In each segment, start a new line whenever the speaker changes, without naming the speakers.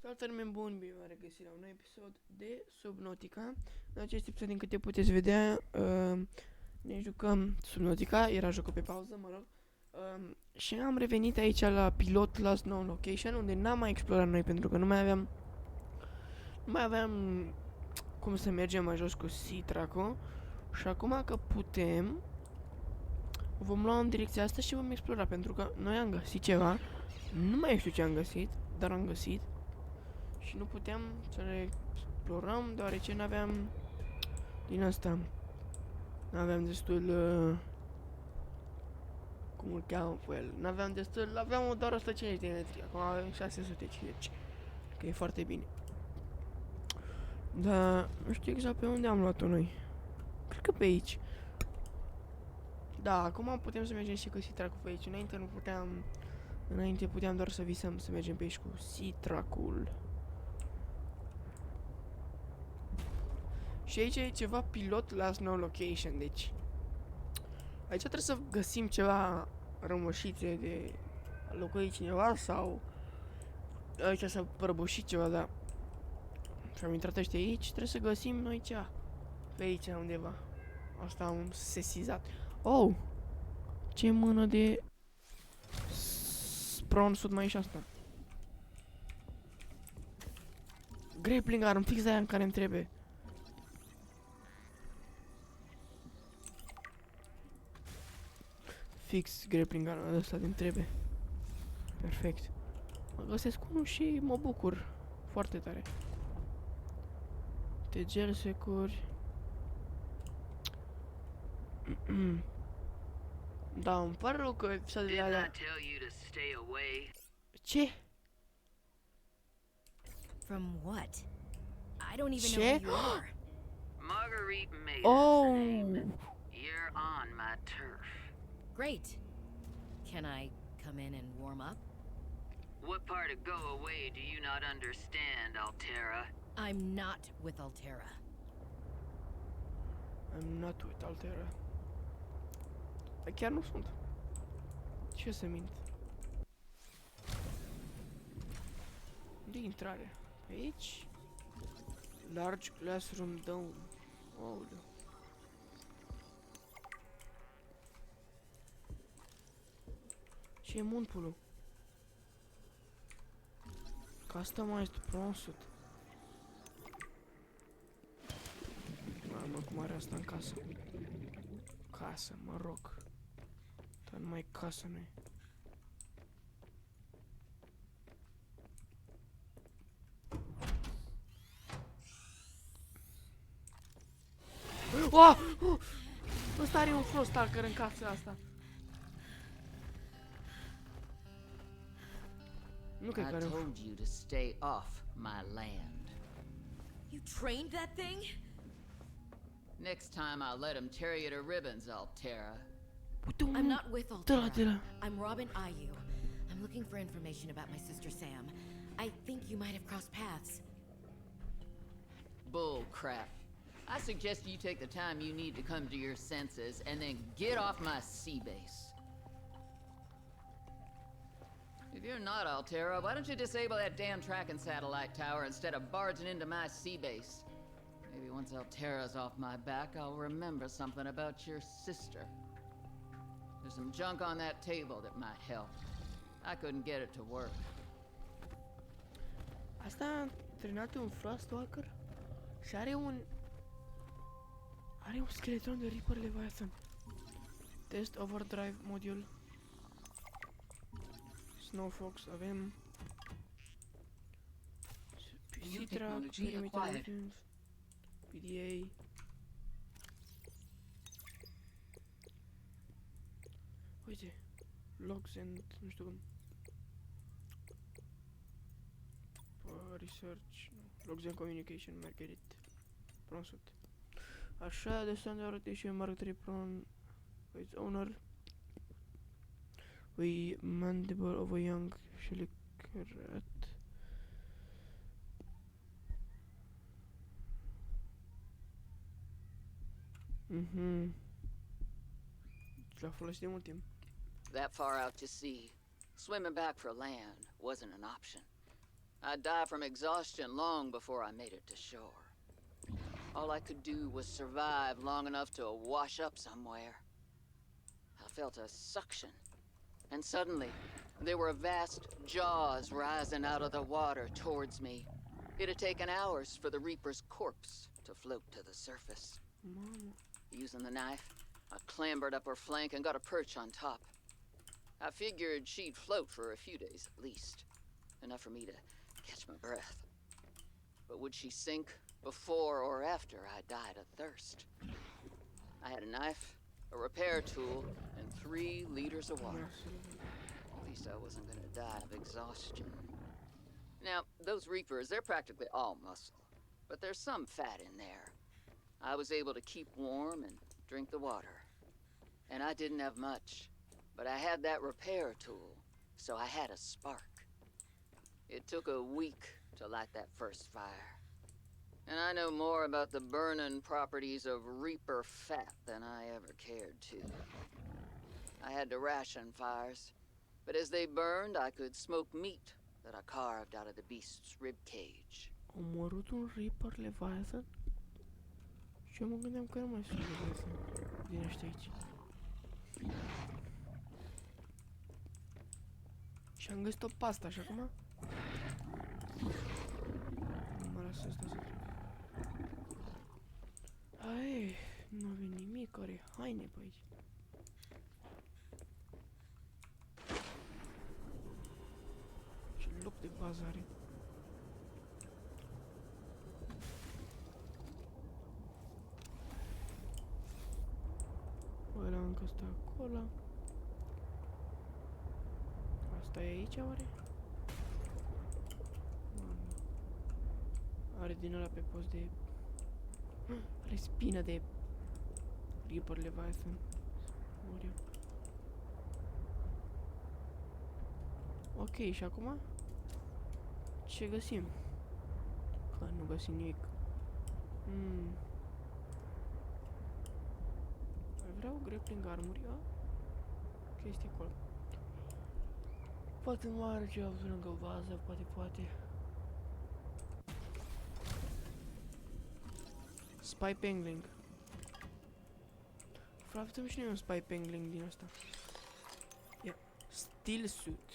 Salutare, oameni buni, bine v-am regăsit la un nou episod de Subnautica. În acest episod, din câte puteți vedea, ne jucăm Subnautica, era jocul pe pauză, mă rog. Și am revenit aici la pilot Last Known Location, unde n-am mai explorat noi, pentru că nu mai aveam cum să mergem mai jos cu Citraco. Și acum că putem, vom lua în direcția asta și vom explora, pentru că noi am găsit ceva. Nu mai știu ce am găsit, dar am găsit. Și nu puteam să le explorăm, deoarece n-aveam din asta. N-aveam destul, cum îl cheamă pe el, n-aveam destul, aveam doar 150 de metri, acum avem 650, că e foarte bine. Dar nu știu exact pe unde am luat-o noi. Cred că pe aici. Da, acum putem să mergem și cu Citracul pe aici. Înainte puteam doar să visăm să mergem pe aici cu Citracul. Și aici e ceva pilot Last Known Location, deci aici trebuie să găsim ceva rămășițe de locuit cineva sau aici s-a prăbușit ceva, da. Și am intrat ăștia aici, trebuie să găsim noi ceva pe aici undeva. Asta am sesizat. Oh! Ce mână de prawn-sut mai e și asta. Grappling arm, fix aia în care îmi trebuie. Fix grappling arm ăsta din trebuie. Perfect. Mă găsesc unul și mă bucur foarte tare. Tegel securi. Da, îmi pare rău că s-a de alea. Ce?
From what? I don't even know who you are.
Marguerit made
Oh.
us a name. You're on my turf.
Great. Can I come in and warm up?
What part of go away do you not understand, Altera?
I'm not with Altera.
I'm not with Altera. Dar chiar nu sunt. Ce să mint? Unde intrare? Aici? Large classroom down. Aoleu. Ce e muntpulul? Customized prawn-sut. Mamă, cum are asta în casă? Casă, mă rog. Dar numai casă nu e. Oh! Ăsta are un frost stalker în casa asta. Nu cred că are
I
un...
told you to stay off my land.
You trained that thing?
Next time I'll let him tear you to ribbons, Altera.
Uite un...
I'm not with
de la.
Altera. I'm Robin Ayu. I'm looking for information about my sister Sam. I think you might have crossed paths.
Bull crap. I suggest you take the time you need to come to your senses and then get off my sea base. If you're not Altera, why don't you disable that damn tracking satellite tower instead of barging into my sea base? Maybe once Altera's off my back, I'll remember something about your sister. There's some junk on that table that might help. I couldn't get it to work.
Asta a antrenat un Frostwalker și are un skeleton de Reaper Leviathan. Test Overdrive module. Snow Fox avem. Citra, Perimeter Defense, PDA. Uite, logs and nu știu cum. Research, logs and communication, Marguerit, prawn-sut. Așa, de standard rotation, Marguerit prawn, its owner. We mandible of a young shell rat. L-a folosit de mult timp.
That far out to sea, swimming back for land wasn't an option. I'd die from exhaustion long before I made it to shore. All I could do was survive long enough to wash up somewhere. I felt a suction, and suddenly, there were vast jaws rising out of the water towards me. It had taken hours for the Reaper's corpse to float to the surface.
Mamă.
Using the knife, I clambered up her flank and got a perch on top. I figured she'd float for a few days at least, enough for me to catch my breath. But would she sink before or after I died of thirst? I had a knife, a repair tool, and 3 liters of water. At least I wasn't gonna die of exhaustion. Now, those Reapers, they're practically all muscle, but there's some fat in there. I was able to keep warm and drink the water. And I didn't have much, but I had that repair tool, so I had a spark. It took a week to light that first fire. And I know more about the burning properties of Reaper fat than I ever cared to. I had to ration fires, but as they burned, I could smoke meat that I carved out of the beast's rib cage.
Omorât un Reaper Leviathan? Și eu mă gândeam că nu mai sunt Leviathan din ăștia aici. Și am găsit-o pe asta și acum? Nu mă lasă să stau să trec. Ai, nu avem nimic, are haine pe aici. Ce loc de bază are. Ăla încă stă acolo. Asta e aici, oare? Are din ăla pe post de... Are spină de... Reaper Leviathan. Mor. Ok, și acum? Ce găsim? Că nu găsim nimic. Vreau grappling armuri, a? Chestii acolo. Poate mai are ceva lângă vază, poate. Spy Pangling. Frate, avem și noi un Spy Pangling din asta. Ia. Steel Suit.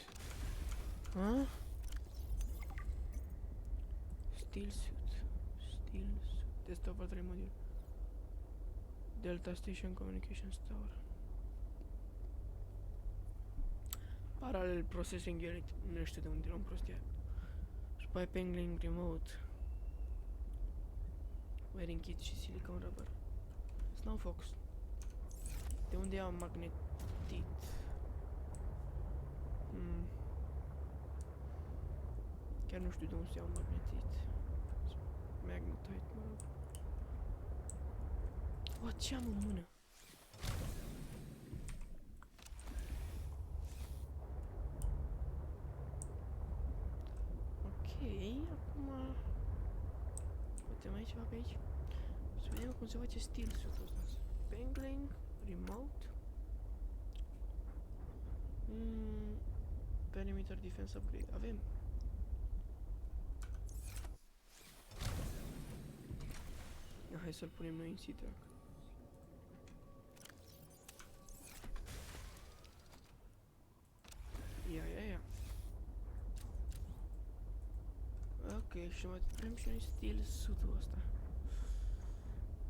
Ha? Steel Suit. Test over 3 module. Delta Station Communications Tower. Parallel Processing Unit. Nu știu de unde luăm prostia. Spy Pangling Remote. Wearing Kit și Silicon Rubber. Snow Fox. De unde am magnetit? Chiar nu știu de unde se iau magnetit. Magnetite, mă rog. What, ce am în mână? Ok, acum... Poate mai e ceva pe aici? Să vedem cum se face steel suit-ul ăsta. Pangling, remote. Perimeter defense upgrade. Avem. Hai să-l punem noi în C-Track. Ia. Ok, și mai punem și noi steel suit-ul ăsta.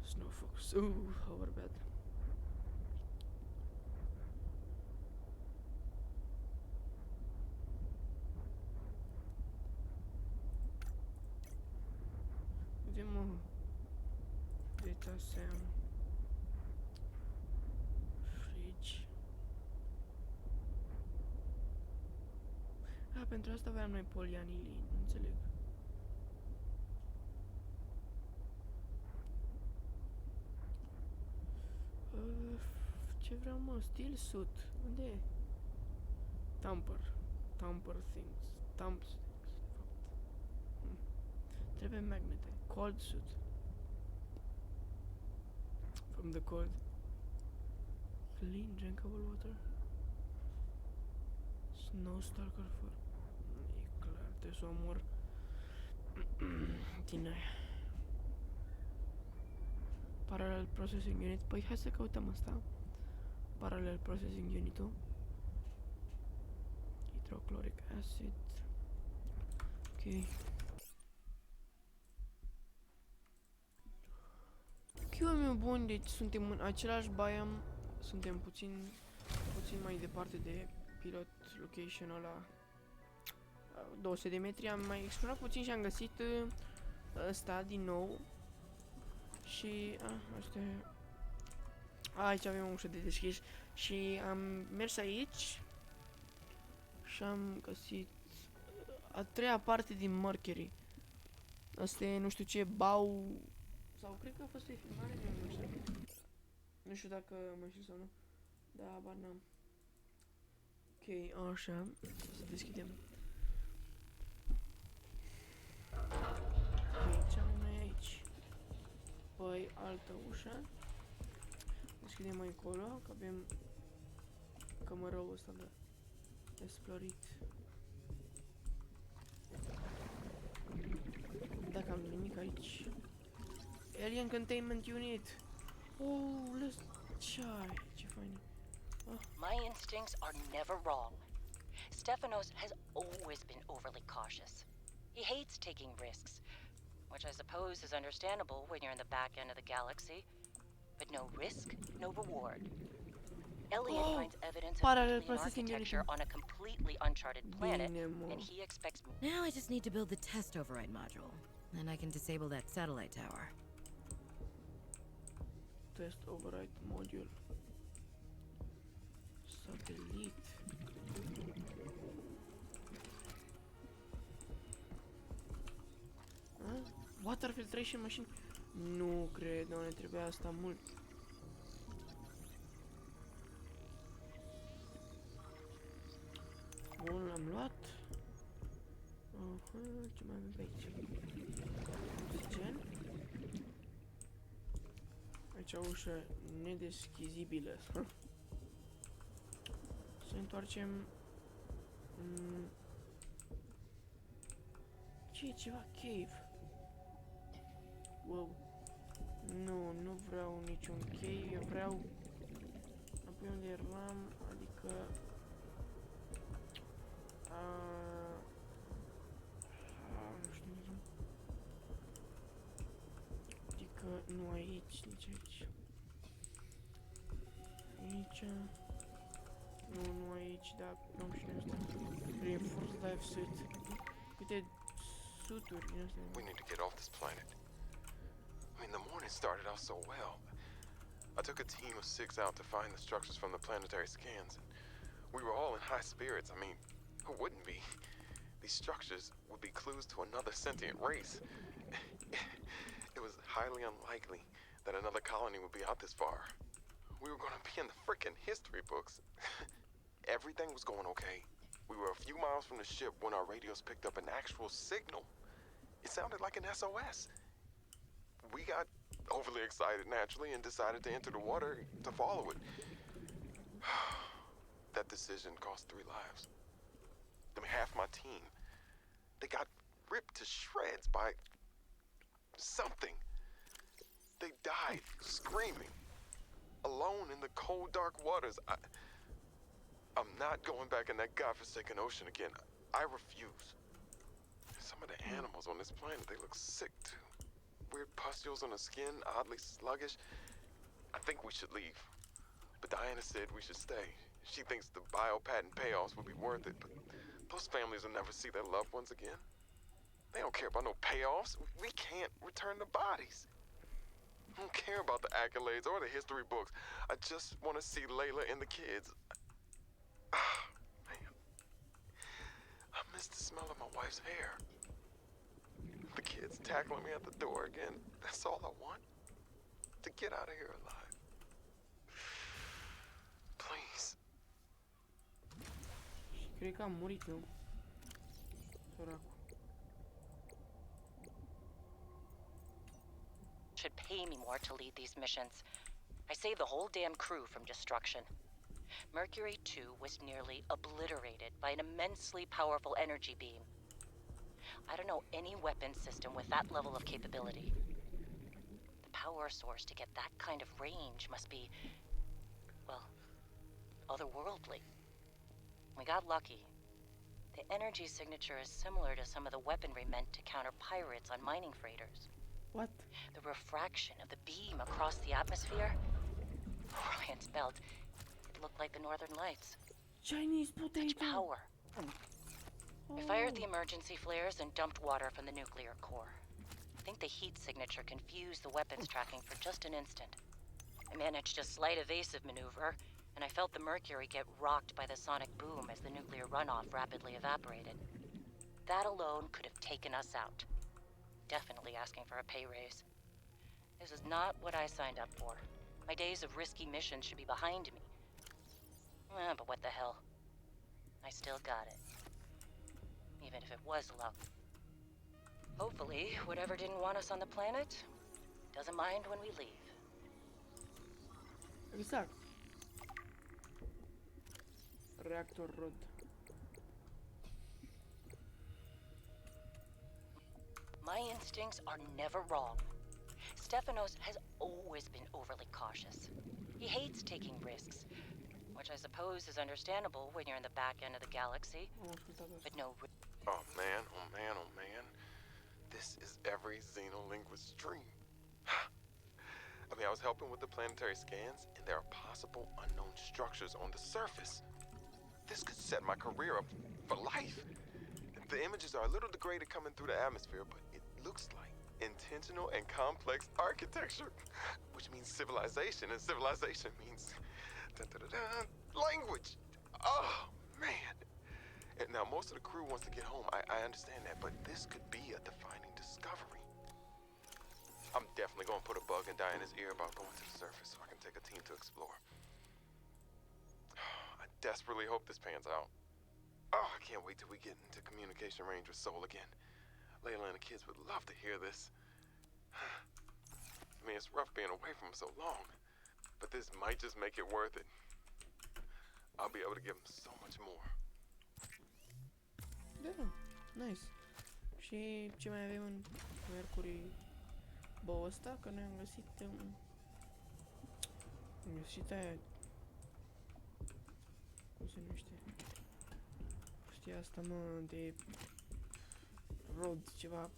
Snow Fox. Our bad. Vedem Data Sam. Fridge. Pentru asta aveam noi polianilin, nu înțeleg. Ce vreau, mă? Steel suit. Unde e? Tamper things. Tamp things, de fapt. Trebuie magnete. Cold suit. From the cold. Clean drinkable water. Snow stalker for... E clar, trebuie să o omor din aia. Parallel Processing Unit. Păi hai să căutăm asta. Parallel Processing Unit-ul. Hydrochloric acid. Ok. Chiul meu bun, deci suntem în același biome. Suntem puțin mai departe de pilot location-ul ăla. 200 de metri. Am mai explorat puțin și am găsit ăsta din nou. Și asta e. Aici avem o ușă de deschis. Și am mers aici și am găsit a treia parte din Marguerit. Asta e nu știu ce bau. Sau cred că a fost o filmare, nu știu. Nu știu dacă mă știu sau nu. Da, abar n-am. Ok, așa. Să deschidem. Ok, ce avem noi aici? Păi, altă ușă. Deschidem mai încolo, că avem cămărăul ăsta de explorit. Dacă am nimic aici. Alien Containment Unit. Oh, ce fain.
My instincts are never wrong. Stefanos has always been overly cautious. He hates taking risks, which I suppose is understandable when you're in the back end of the galaxy. But no risk, no reward. Elliot finds evidence of alien architecture on a completely uncharted planet, and he expects...
Now I just need to build the test override module. Then I can disable that satellite tower.
Test override module. Satelit. Water filtration machine. Nu cred, nu ne trebuia asta mult. Bun, l-am luat. Ce mai avem pe aici? Oxigen. Aici o ușă nedeschizibilă. Să întoarcem. Ce e ceva? Cave. Wow. Nu vreau niciun cave, eu vreau apoi unde eram, adică nu știu, adică nu aici, nici aici. Aici. Nu aici, dar nu știu asta. Reinforced life suit. Câte suturi din astea.
We need to get off this planet. I mean, the morning started out so well. I took a team of 6 out to find the structures from the planetary scans, and we were all in high spirits. I mean, who wouldn't be? These structures would be clues to another sentient race. It was highly unlikely that another colony would be out this far. We were going to be in the frickin' history books. Everything was going okay. We were a few miles from the ship when our radios picked up an actual signal. It sounded like an SOS. We got overly excited naturally and decided to enter the water to follow it. That decision cost 3 lives. I mean, half my team. They got ripped to shreds by something. They died screaming, alone in the cold, dark waters. I'm not going back in that godforsaken ocean again. I refuse. Some of the animals on this planet, they look sick too. Weird pustules on the skin, oddly sluggish. I think we should leave. But Diana said we should stay. She thinks the biopatent payoffs would be worth it, but those families will never see their loved ones again. They don't care about no payoffs. We can't return the bodies. I don't care about the accolades or the history books. I just want to see Layla and the kids. Man. I miss the smell of my wife's hair. The kids tackling me at the door again. That's all I want. To get out of here alive. Please.
Cred că am murit, nu? Săracul.
Should pay me more to lead these missions. I saved the whole damn crew from destruction. Mercury 2 was nearly obliterated by an immensely powerful energy beam. I don't know any weapon system with that level of capability. The power source to get that kind of range must be, well, otherworldly. We got lucky. The energy signature is similar to some of the weaponry meant to counter pirates on mining freighters.
What?
The refraction of the beam across the atmosphere? Ryan's belt. It looked like the Northern Lights.
Chinese
Such
potato.
power.
Oh.
We fired the emergency flares and dumped water from the nuclear core. I think the heat signature confused the weapons tracking for just an instant. I managed a slight evasive maneuver, and I felt the mercury get rocked by the sonic boom as the nuclear runoff rapidly evaporated. That alone could have taken us out. Definitely asking for a pay raise. This is not what I signed up for. My days of risky missions should be behind me. But what the hell? I still got it. Even if it was luck. Hopefully, whatever didn't want us on the planet doesn't mind when we leave.
Exact. Reactor rod.
My instincts are never wrong. Stefanos has always been overly cautious. He hates taking risks, which I suppose is understandable when you're in the back end of the galaxy. But no.
Oh man, oh man, oh man. This is every xenolinguist's dream. I mean, I was helping with the planetary scans, and there are possible unknown structures on the surface. This could set my career up for life. The images are a little degraded coming through the atmosphere, but it looks like intentional and complex architecture, which means civilization, and civilization means language. Oh, man. And now, most of the crew wants to get home. I understand that, but this could be a defining discovery. I'm definitely going to put a bug in Diana's ear about going to the surface so I can take a team to explore. I desperately hope this pans out. Oh, I can't wait till we get into communication range with Sol again. Layla and the kids would love to hear this. I mean, it's rough being away from them so long, but this might just make it worth it. I'll be able to give them so much more.
Da, nice. Și ce mai avem în Mercury boul ăsta? Că noi am găsit aia, cum se numește? Chestia asta, mă, de rod, ceva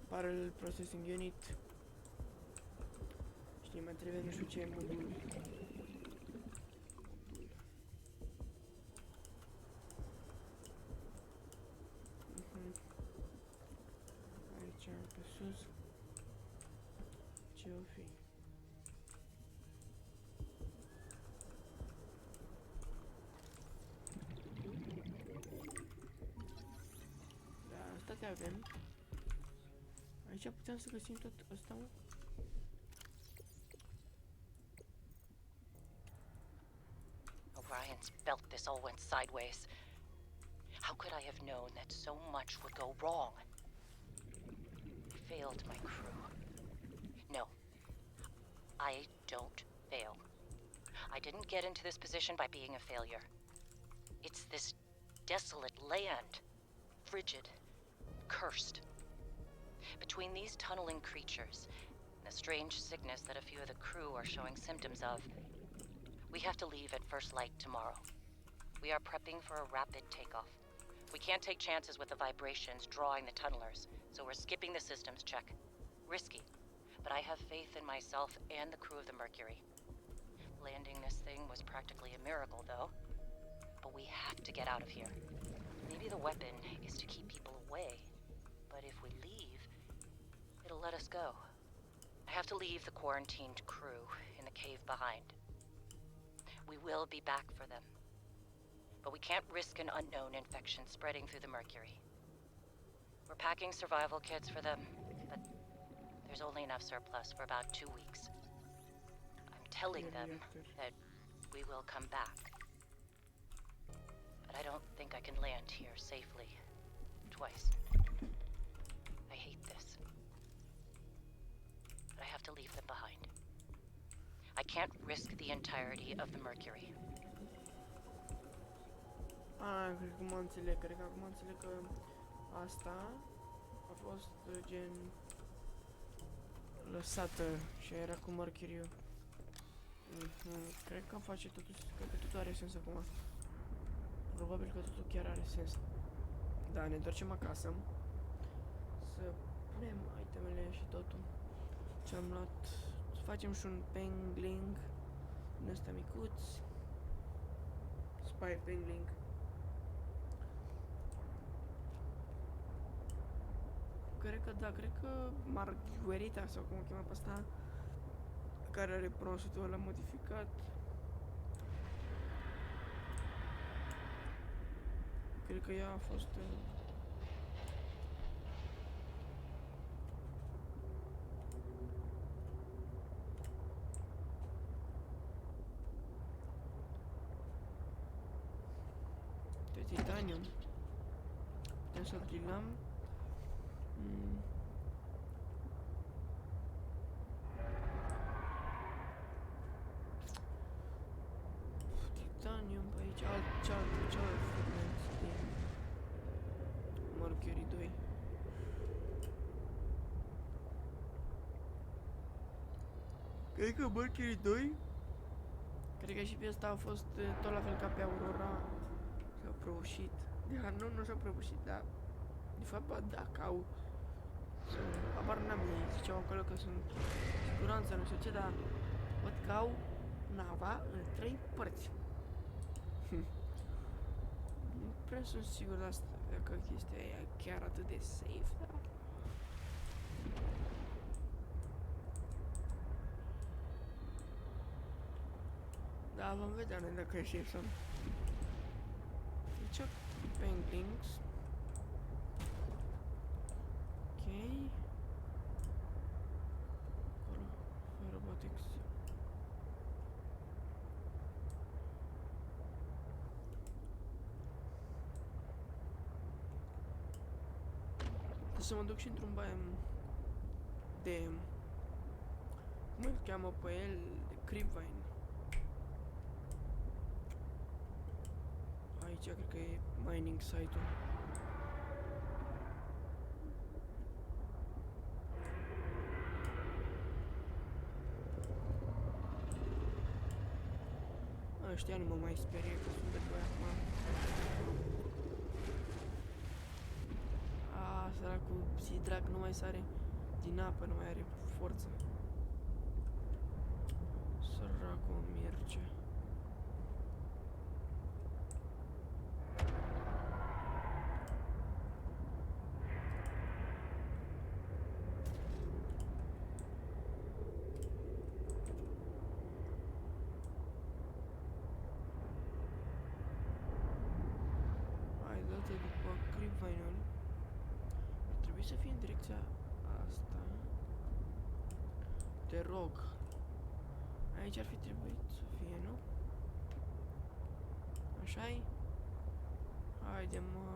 Parallel Processing Unit. Știi, mai trebuie nu știu ce modul. Aici, pe sus. Ce o fi? Da, asta te avem. Aici putem să găsim tot asta, mă?
Orion's belt, this all went sideways. How could I have known that so much would go wrong? I failed my crew. No. I don't fail. I didn't get into this position by being a failure. It's this desolate land. Frigid. Cursed. Between these tunneling creatures and the strange sickness that a few of the crew are showing symptoms of, we have to leave at first light tomorrow. We are prepping for a rapid takeoff. We can't take chances with the vibrations drawing the tunnelers, so we're skipping the systems check. Risky, but I have faith in myself and the crew of the Mercury. Landing this thing was practically a miracle, though. But we have to get out of here. Maybe the weapon is to keep people away, but if we leave, it'll let us go. I have to leave the quarantined crew in the cave behind. We will be back for them. But we can't risk an unknown infection spreading through the Mercury. We're packing survival kits for them, but there's only enough surplus for about 2 weeks. I'm telling them that we will come back. But I don't think I can land here safely. Twice. I hate this. But I have to leave them behind. I can't risk the entirety of the Mercury.
Cred că mă înțeleg, cred că acum înțeleg că Asta a fost gen lăsată și era cu Marguerit. Cred că face totul, cred că totul are sens acum. Probabil că totul chiar are sens. Da, ne întoarcem acasă. Să punem itemele și totul ce am luat. Să facem și un pengling din ăsta micuț. Spy pengling. Cred că da, cred că Marguerita sau cum o chema pe asta, care are pronsutul ăla modificat. Cred că ea a fost de titanium. Putem să drilăm. Titanium pe aici, cealaltă fragment din Marguerit 2. Cred că Marguerit 2, cred că și pe asta a fost tot la fel ca pe Aurora. S-au prăbușit. Nu s-au prăbușit, dar de fapt, ba, dacă au... Abar n-am ei, ziceau acolo că sunt siguranță, nu știu ce, dar văd că au nava în 3 părți. Nu prea sunt sigur de asta, dacă chestia e chiar atât de safe, da? Da, vom vedea noi dacă e safe sau nu. Deci, paintings. Ok. Robotics. Trebuie să mă duc și într-un baie de... Cum îl cheamă pe el? De Creepvine. Aici cred că e mining site-ul. Ăștia nu mă mai sperie că sunt de băi acum. Săracul Sidrac nu mai sare din apă, nu mai are forță. Săracul merge. După Creepvine-ul trebuie să fie în direcția asta. Te rog. Aici ar fi trebuit să fie, nu? Așa-i? Haide, mă.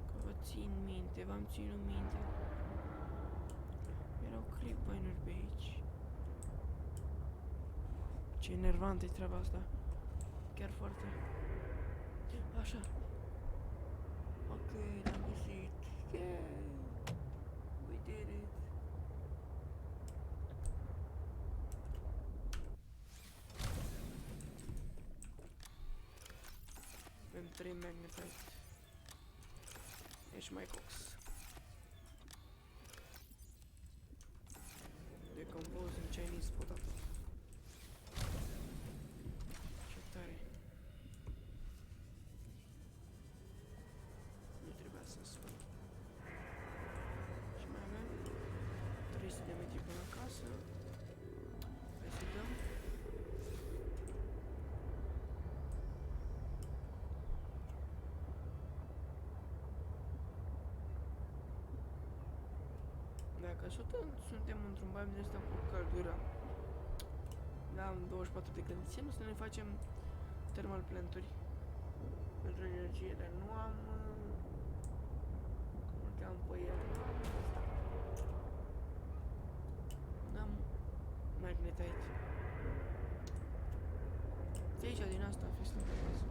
Că vă țin minte, v-am ținut minte. Erau Creepvine-uri pe aici. Ce enervantă e treaba asta. Chiar foarte. Așa. Ok, l-am găsit. Yeah! We did it. Avem 3 magnetite. Ești mai cox. Decompose in Chinese potato. Ce tare. Nu trebuia să spun. Și mai avem 300 de metri până acasă. Hai să dăm. Dacă suntem într-un baie de ăsta cu căldură, da, am 24 de grade, ce nu să ne facem thermal planturi pentru energie, dar nu am cum îl cheamă pe el, n-am magnetite. De aici, din asta, fix lângă bază.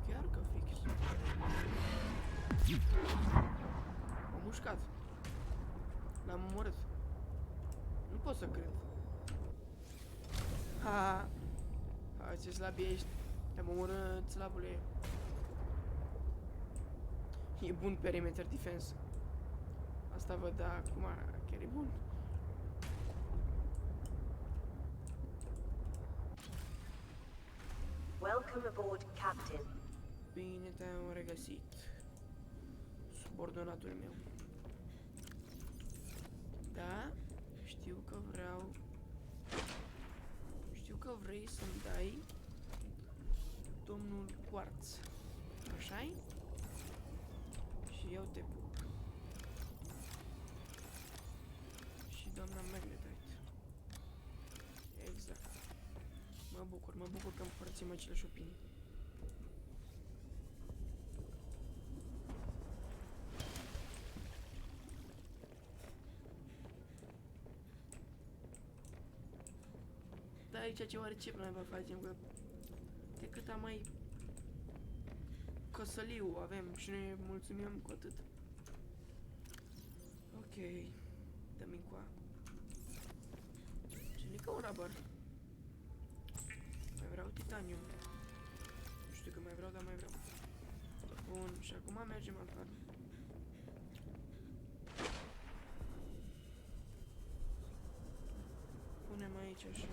Chiar că fix. să cred. Ha! Ha, ce slab ești. Te-am omorât, slabule. E bun perimeter defense. Asta văd, da, acum chiar e bun.
Welcome aboard, Captain.
Bine te-am regăsit. Subordonatul meu. Da, știu că vreau... Știu că vrei să-mi dai domnul Quartz. Așa-i? Și eu te pup. Și doamna Magnetite. Exact. Mă bucur că împărțim aceleași opinii. Da, aici ce oarece noi vă facem, că de cât am mai căsăliu avem și ne mulțumim cu atât. Ok, dă-mi încoa. Și nică un rubber. Mai vreau titanium. Nu știu că mai vreau, dar mai vreau. Bun, și acum mergem în farm. Punem aici așa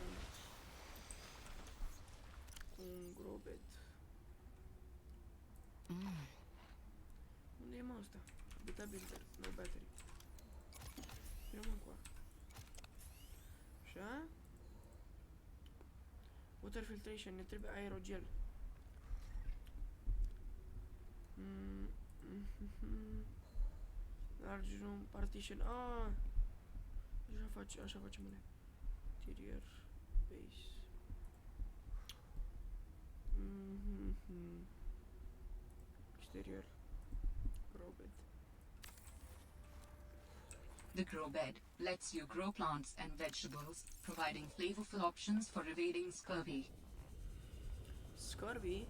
un grobet. Unde e mă ăsta? Beta builder, no battery. Rămân cu a. Așa. Water filtration, ne trebuie aerogel. Large room, partition. Ah! Așa facem une. Interior, base. Exterior. Grow bed.
The grow bed lets you grow plants and vegetables, providing flavorful options for evading scurvy.
Scurvy?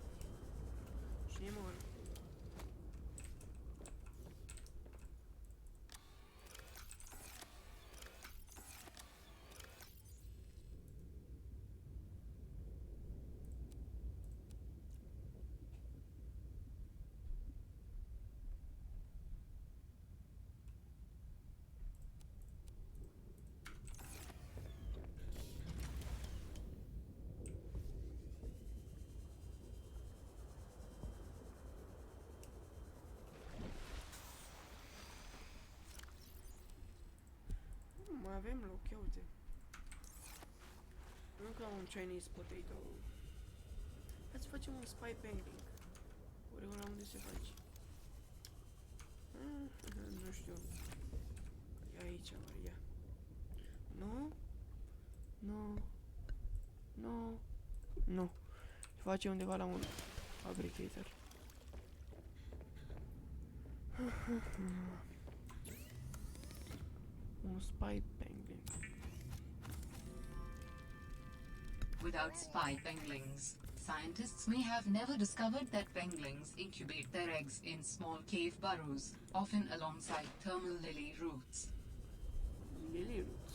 Cine mor? Mai avem loc, ia uite. Încă un Chinese potato. Hai să facem un spy painting. Oriunde unde se face. Nu știu. E aici, Maria. Nu? Nu. Nu. Nu. Se face undeva la un fabricator. Un spy penguin.
Without spy penguins, scientists may have never discovered that penguins incubate their eggs in small cave burrows, often alongside thermal lily roots.
Lily root.